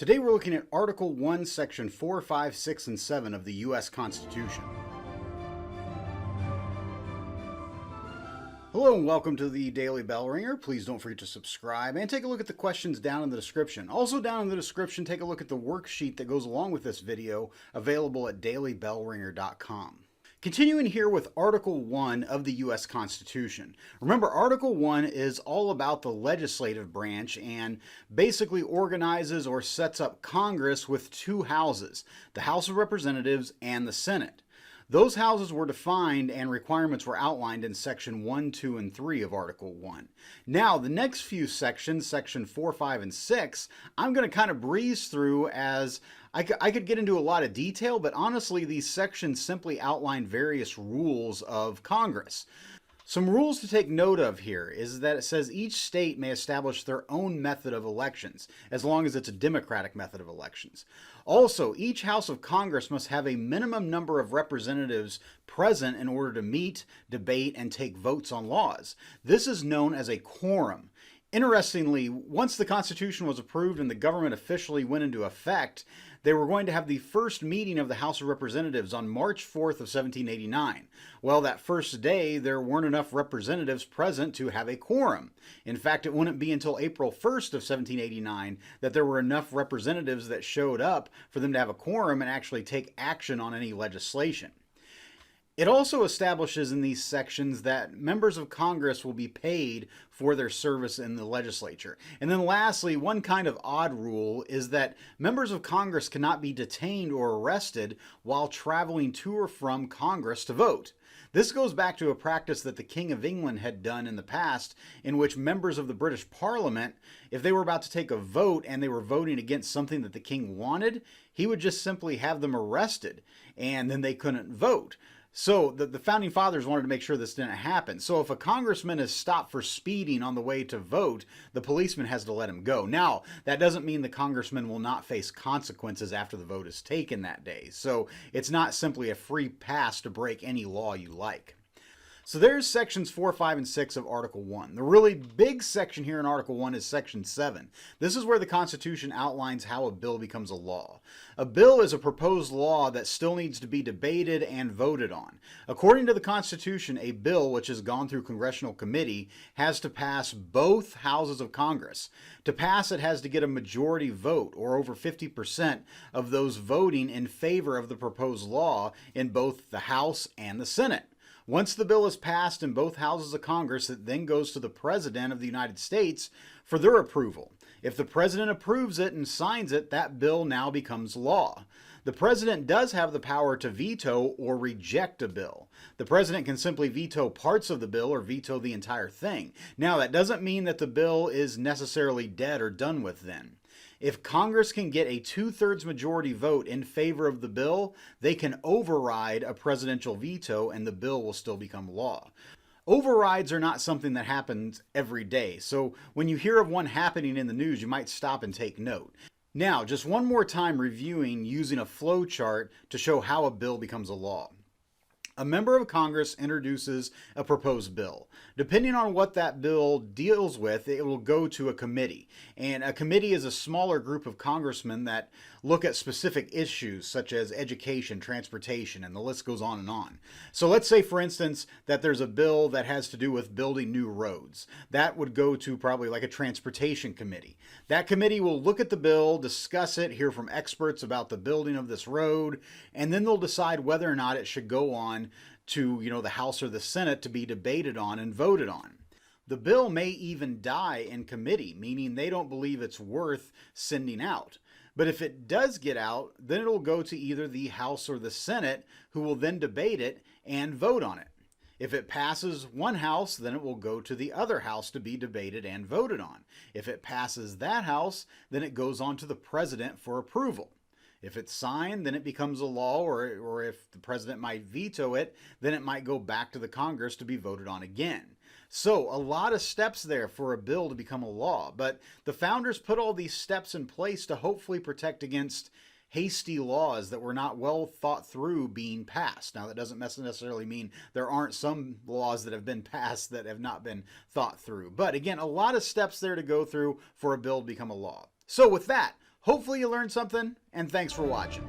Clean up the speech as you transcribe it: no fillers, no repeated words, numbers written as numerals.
Today we're looking at Article 1, Section 4, 5, 6, and 7 of the U.S. Constitution. Hello and welcome to the Daily Bellringer. Please don't forget to subscribe and take a look at the questions down in the description. Also down in the description, take a look at the worksheet that goes along with this video, available at dailybellringer.com. Continuing here with Article 1 of the U.S. Constitution. Remember, Article 1 is all about the legislative branch and basically organizes or sets up Congress with two houses, the House of Representatives and the Senate. Those houses were defined and requirements were outlined in Section 1, 2, and 3 of Article 1. Now, the next few sections, Section 4, 5, and 6, I'm going to kind of breeze through as I could get into a lot of detail, but honestly, these sections simply outline various rules of Congress. Some rules to take note of here is that it says each state may establish their own method of elections, as long as it's a democratic method of elections. Also, each House of Congress must have a minimum number of representatives present in order to meet, debate, and take votes on laws. This is known as a quorum. Interestingly, once the Constitution was approved and the government officially went into effect, they were going to have the first meeting of the House of Representatives on March 4th of 1789. Well, that first day, there weren't enough representatives present to have a quorum. In fact, it wouldn't be until April 1st of 1789 that there were enough representatives that showed up for them to have a quorum and actually take action on any legislation. It also establishes in these sections that members of Congress will be paid for their service in the legislature. And then lastly, one kind of odd rule is that members of Congress cannot be detained or arrested while traveling to or from Congress to vote. This goes back to a practice that the King of England had done in the past, in which members of the British Parliament, if they were about to take a vote and they were voting against something that the king wanted, he would just simply have them arrested, and then they couldn't vote. So the Founding Fathers wanted to make sure this didn't happen. So if a congressman is stopped for speeding on the way to vote, the policeman has to let him go. Now, that doesn't mean the congressman will not face consequences after the vote is taken that day. So it's not simply a free pass to break any law you like. So there's sections 4, 5, and 6 of Article 1. The really big section here in Article 1 is Section 7. This is where the Constitution outlines how a bill becomes a law. A bill is a proposed law that still needs to be debated and voted on. According to the Constitution, a bill which has gone through congressional committee has to pass both houses of Congress. To pass, it has to get a majority vote, or over 50% of those voting in favor of the proposed law in both the House and the Senate. Once the bill is passed in both houses of Congress, it then goes to the President of the United States for their approval. If the President approves it and signs it, that bill now becomes law. The President does have the power to veto or reject a bill. The President can simply veto parts of the bill or veto the entire thing. Now, that doesn't mean that the bill is necessarily dead or done with then. If Congress can get a 2/3 majority vote in favor of the bill, they can override a presidential veto and the bill will still become law. Overrides are not something that happens every day, so when you hear of one happening in the news, you might stop and take note. Now, just one more time reviewing using a flow chart to show how a bill becomes a law. A member of Congress introduces a proposed bill. Depending on what that bill deals with, it will go to a committee. And a committee is a smaller group of congressmen that look at specific issues such as education, transportation, and the list goes on and on. So let's say, for instance, that there's a bill that has to do with building new roads. That would go to probably like a transportation committee. That committee will look at the bill, discuss it, hear from experts about the building of this road, and then they'll decide whether or not it should go on to, the House or the Senate to be debated on and voted on. The bill may even die in committee, meaning they don't believe it's worth sending out. But if it does get out, then it'll go to either the House or the Senate, who will then debate it and vote on it. If it passes one house, then it will go to the other house to be debated and voted on. If it passes that house, then it goes on to the president for approval. If it's signed, then it becomes a law, or if the president might veto it, then it might go back to the Congress to be voted on again. So a lot of steps there for a bill to become a law, but the founders put all these steps in place to hopefully protect against hasty laws that were not well thought through being passed. Now, that doesn't necessarily mean there aren't some laws that have been passed that have not been thought through. But again, a lot of steps there to go through for a bill to become a law. So with that, Hopefully you learned something, and thanks for watching.